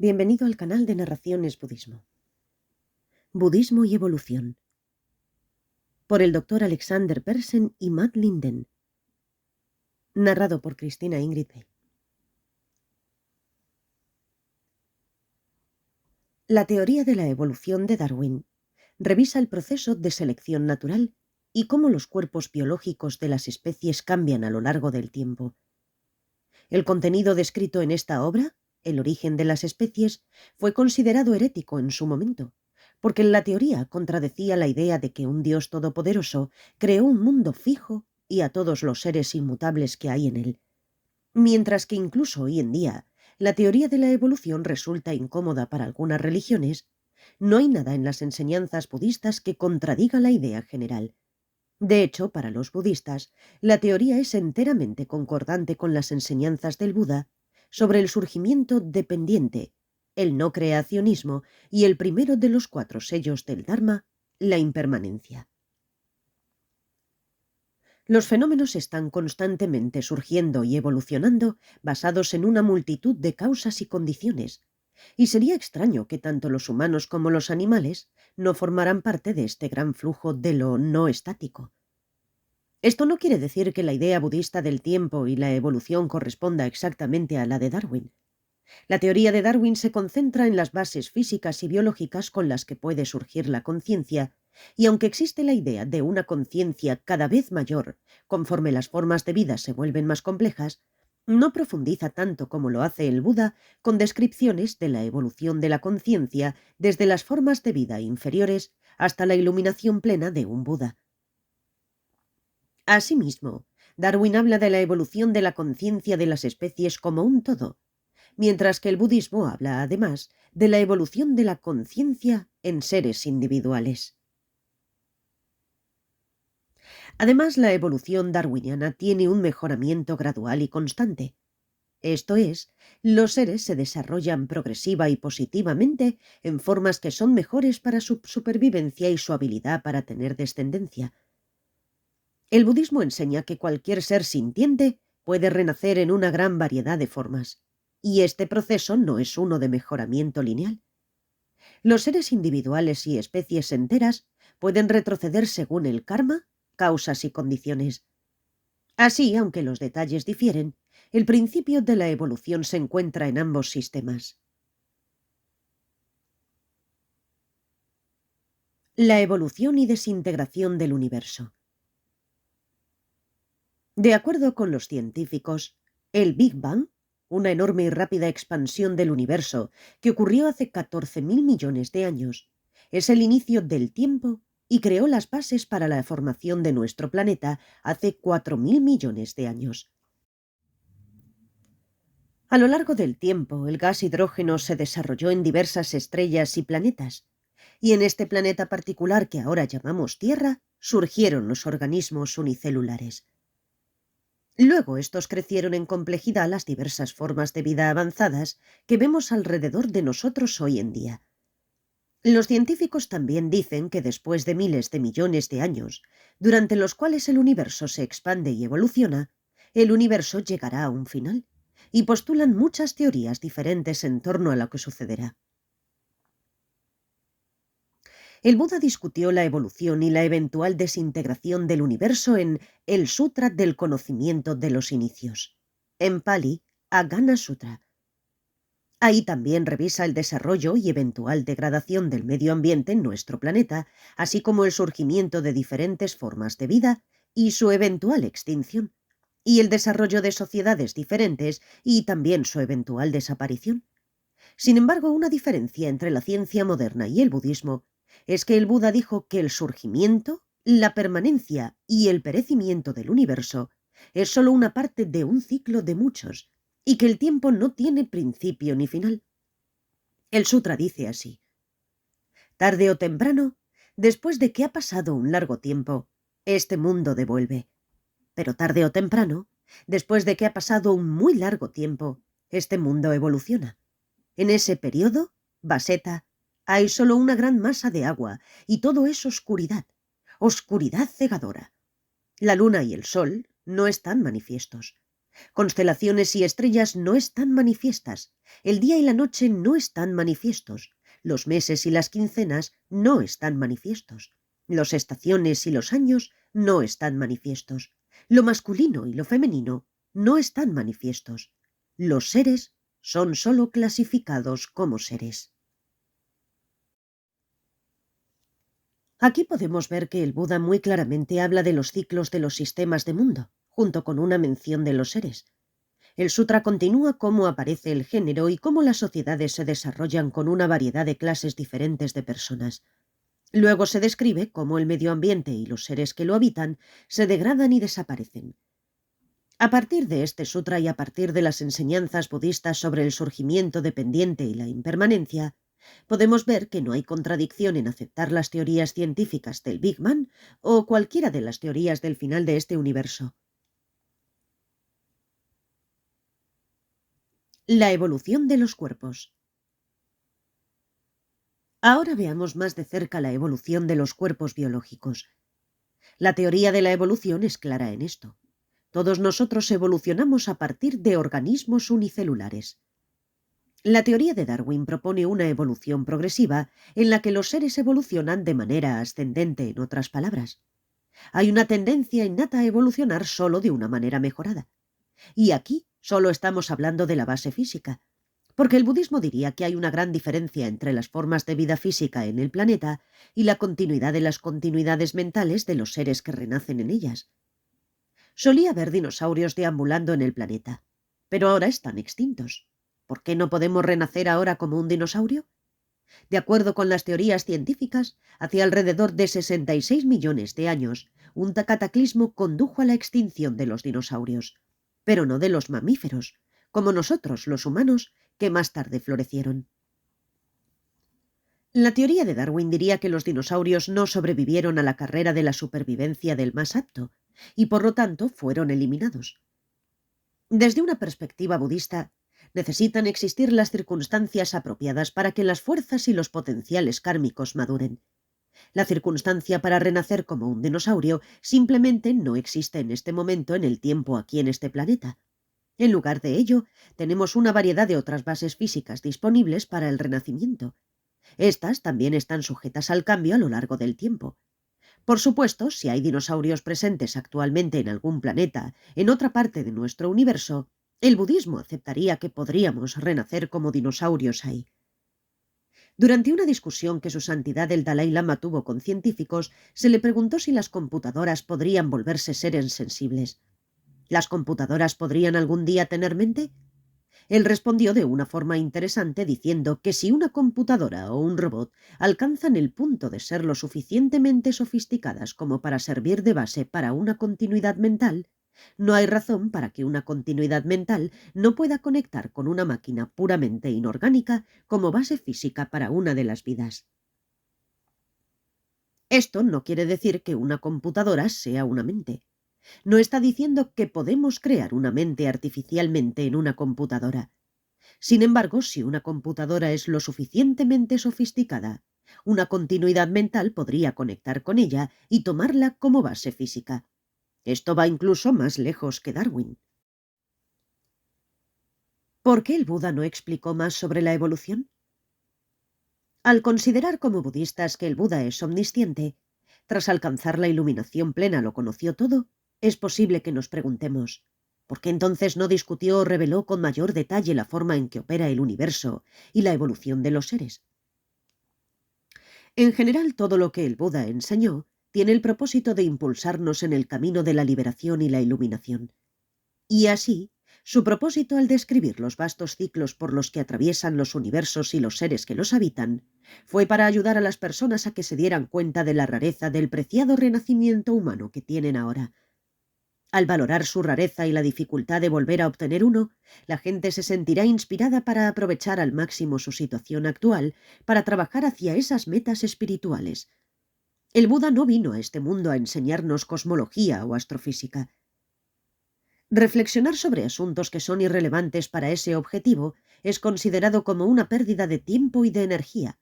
Bienvenido al canal de Narraciones Budismo. Budismo y evolución. Por el Dr. Alexander Persen y Matt Linden. Narrado por Cristina Ingrid Bey. La teoría de la evolución de Darwin revisa el proceso de selección natural y cómo los cuerpos biológicos de las especies cambian a lo largo del tiempo. El contenido descrito en esta obra, El origen de las especies, fue considerado herético en su momento, porque la teoría contradecía la idea de que un Dios todopoderoso creó un mundo fijo y a todos los seres inmutables que hay en él, mientras que incluso hoy en día la teoría de la evolución resulta incómoda para algunas religiones. No hay nada en las enseñanzas budistas que contradiga la idea general. De hecho, para los budistas, la teoría es enteramente concordante con las enseñanzas del Buda sobre el surgimiento dependiente, el no creacionismo y el primero de los 4 sellos del Dharma, la impermanencia. Los fenómenos están constantemente surgiendo y evolucionando basados en una multitud de causas y condiciones, y sería extraño que tanto los humanos como los animales no formaran parte de este gran flujo de lo no estático. Esto no quiere decir que la idea budista del tiempo y la evolución corresponda exactamente a la de Darwin. La teoría de Darwin se concentra en las bases físicas y biológicas con las que puede surgir la conciencia, y aunque existe la idea de una conciencia cada vez mayor conforme las formas de vida se vuelven más complejas, no profundiza tanto como lo hace el Buda con descripciones de la evolución de la conciencia desde las formas de vida inferiores hasta la iluminación plena de un Buda. Asimismo, Darwin habla de la evolución de la conciencia de las especies como un todo, mientras que el budismo habla además de la evolución de la conciencia en seres individuales. Además, la evolución darwiniana tiene un mejoramiento gradual y constante. Esto es, los seres se desarrollan progresiva y positivamente en formas que son mejores para su supervivencia y su habilidad para tener descendencia. El budismo enseña que cualquier ser sintiente puede renacer en una gran variedad de formas, y este proceso no es uno de mejoramiento lineal. Los seres individuales y especies enteras pueden retroceder según el karma, causas y condiciones. Así, aunque los detalles difieren, el principio de la evolución se encuentra en ambos sistemas. La evolución y desintegración del universo. De acuerdo con los científicos, el Big Bang, una enorme y rápida expansión del universo que ocurrió hace 14.000 millones de años, es el inicio del tiempo y creó las bases para la formación de nuestro planeta hace 4.000 millones de años. A lo largo del tiempo, el gas hidrógeno se desarrolló en diversas estrellas y planetas, y en este planeta particular que ahora llamamos Tierra, surgieron los organismos unicelulares. Luego estos crecieron en complejidad las diversas formas de vida avanzadas que vemos alrededor de nosotros hoy en día. Los científicos también dicen que después de miles de millones de años, durante los cuales el universo se expande y evoluciona, el universo llegará a un final, y postulan muchas teorías diferentes en torno a lo que sucederá. El Buda discutió la evolución y la eventual desintegración del universo en el Sutra del Conocimiento de los Inicios, en Pali, Agana Sutra. Ahí también revisa el desarrollo y eventual degradación del medio ambiente en nuestro planeta, así como el surgimiento de diferentes formas de vida y su eventual extinción, y el desarrollo de sociedades diferentes y también su eventual desaparición. Sin embargo, una diferencia entre la ciencia moderna y el budismo es que el Buda dijo que el surgimiento, la permanencia y el perecimiento del universo es solo una parte de un ciclo de muchos, y que el tiempo no tiene principio ni final. El sutra dice así: tarde o temprano, después de que ha pasado un largo tiempo, este mundo devuelve. Pero tarde o temprano, después de que ha pasado un muy largo tiempo, este mundo evoluciona. En ese periodo, Vaseta, hay solo una gran masa de agua y todo es oscuridad, oscuridad cegadora. La luna y el sol no están manifiestos. Constelaciones y estrellas no están manifiestas. El día y la noche no están manifiestos. Los meses y las quincenas no están manifiestos. Las estaciones y los años no están manifiestos. Lo masculino y lo femenino no están manifiestos. Los seres son sólo clasificados como seres. Aquí podemos ver que el Buda muy claramente habla de los ciclos de los sistemas de mundo, junto con una mención de los seres. El sutra continúa cómo aparece el género y cómo las sociedades se desarrollan con una variedad de clases diferentes de personas. Luego se describe cómo el medio ambiente y los seres que lo habitan se degradan y desaparecen. A partir de este sutra y a partir de las enseñanzas budistas sobre el surgimiento dependiente y la impermanencia, podemos ver que no hay contradicción en aceptar las teorías científicas del Big Bang o cualquiera de las teorías del final de este universo. La evolución de los cuerpos. Ahora veamos más de cerca la evolución de los cuerpos biológicos. La teoría de la evolución es clara en esto. Todos nosotros evolucionamos a partir de organismos unicelulares. La teoría de Darwin propone una evolución progresiva en la que los seres evolucionan de manera ascendente, en otras palabras. Hay una tendencia innata a evolucionar solo de una manera mejorada. Y aquí solo estamos hablando de la base física, porque el budismo diría que hay una gran diferencia entre las formas de vida física en el planeta y la continuidad de las continuidades mentales de los seres que renacen en ellas. Solía haber dinosaurios deambulando en el planeta, pero ahora están extintos. ¿Por qué no podemos renacer ahora como un dinosaurio? De acuerdo con las teorías científicas, hacia alrededor de 66 millones de años, un cataclismo condujo a la extinción de los dinosaurios, pero no de los mamíferos, como nosotros, los humanos, que más tarde florecieron. La teoría de Darwin diría que los dinosaurios no sobrevivieron a la carrera de la supervivencia del más apto, y por lo tanto fueron eliminados. Desde una perspectiva budista, necesitan existir las circunstancias apropiadas para que las fuerzas y los potenciales kármicos maduren. La circunstancia para renacer como un dinosaurio simplemente no existe en este momento en el tiempo aquí en este planeta. En lugar de ello, tenemos una variedad de otras bases físicas disponibles para el renacimiento. Estas también están sujetas al cambio a lo largo del tiempo. Por supuesto, si hay dinosaurios presentes actualmente en algún planeta, en otra parte de nuestro universo, el budismo aceptaría que podríamos renacer como dinosaurios ahí. Durante una discusión que su santidad el Dalai Lama tuvo con científicos, se le preguntó si las computadoras podrían volverse seres sensibles. ¿Las computadoras podrían algún día tener mente? Él respondió de una forma interesante diciendo que si una computadora o un robot alcanzan el punto de ser lo suficientemente sofisticadas como para servir de base para una continuidad mental, no hay razón para que una continuidad mental no pueda conectar con una máquina puramente inorgánica como base física para una de las vidas. Esto no quiere decir que una computadora sea una mente. No está diciendo que podemos crear una mente artificialmente en una computadora. Sin embargo, si una computadora es lo suficientemente sofisticada, una continuidad mental podría conectar con ella y tomarla como base física. Esto va incluso más lejos que Darwin. ¿Por qué el Buda no explicó más sobre la evolución? Al considerar como budistas que el Buda es omnisciente, tras alcanzar la iluminación plena lo conoció todo, es posible que nos preguntemos, ¿por qué entonces no discutió o reveló con mayor detalle la forma en que opera el universo y la evolución de los seres? En general, todo lo que el Buda enseñó tiene el propósito de impulsarnos en el camino de la liberación y la iluminación. Y así, su propósito al describir los vastos ciclos por los que atraviesan los universos y los seres que los habitan, fue para ayudar a las personas a que se dieran cuenta de la rareza del preciado renacimiento humano que tienen ahora. Al valorar su rareza y la dificultad de volver a obtener uno, la gente se sentirá inspirada para aprovechar al máximo su situación actual para trabajar hacia esas metas espirituales. El Buda no vino a este mundo a enseñarnos cosmología o astrofísica. Reflexionar sobre asuntos que son irrelevantes para ese objetivo es considerado como una pérdida de tiempo y de energía,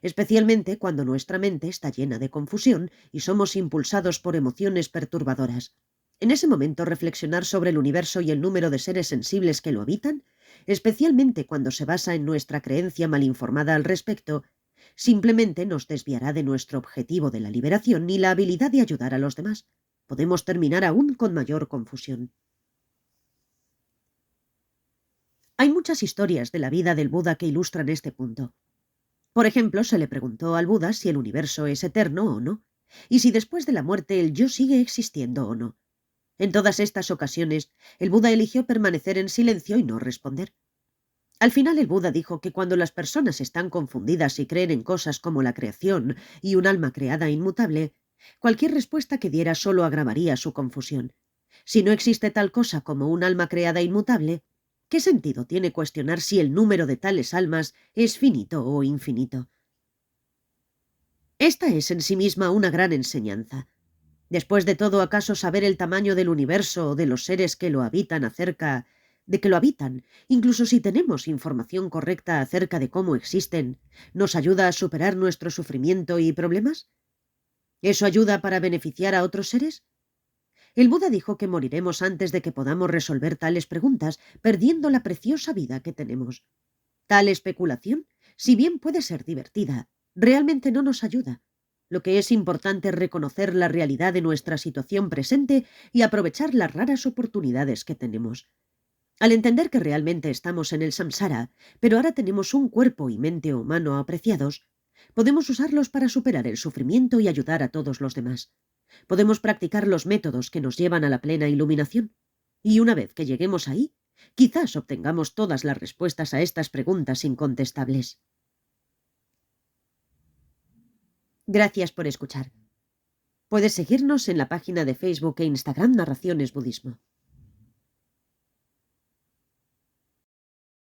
especialmente cuando nuestra mente está llena de confusión y somos impulsados por emociones perturbadoras. En ese momento, reflexionar sobre el universo y el número de seres sensibles que lo habitan, especialmente cuando se basa en nuestra creencia mal informada al respecto, simplemente nos desviará de nuestro objetivo de la liberación y la habilidad de ayudar a los demás. Podemos terminar aún con mayor confusión. Hay muchas historias de la vida del Buda que ilustran este punto. Por ejemplo, se le preguntó al Buda si el universo es eterno o no, y si después de la muerte el yo sigue existiendo o no. En todas estas ocasiones, el Buda eligió permanecer en silencio y no responder. Al final, el Buda dijo que cuando las personas están confundidas y creen en cosas como la creación y un alma creada inmutable, cualquier respuesta que diera solo agravaría su confusión. Si no existe tal cosa como un alma creada inmutable, ¿qué sentido tiene cuestionar si el número de tales almas es finito o infinito? Esta es en sí misma una gran enseñanza. Después de todo, ¿acaso saber el tamaño del universo o de los seres que lo habitan acerca de que lo habitan, incluso si tenemos información correcta acerca de cómo existen, nos ayuda a superar nuestro sufrimiento y problemas? ¿Eso ayuda para beneficiar a otros seres? El Buda dijo que moriremos antes de que podamos resolver tales preguntas, perdiendo la preciosa vida que tenemos. Tal especulación, si bien puede ser divertida, realmente no nos ayuda. Lo que es importante es reconocer la realidad de nuestra situación presente y aprovechar las raras oportunidades que tenemos. Al entender que realmente estamos en el samsara, pero ahora tenemos un cuerpo y mente humano apreciados, podemos usarlos para superar el sufrimiento y ayudar a todos los demás. Podemos practicar los métodos que nos llevan a la plena iluminación. Y una vez que lleguemos ahí, quizás obtengamos todas las respuestas a estas preguntas incontestables. Gracias por escuchar. Puedes seguirnos en la página de Facebook e Instagram Narraciones Budismo.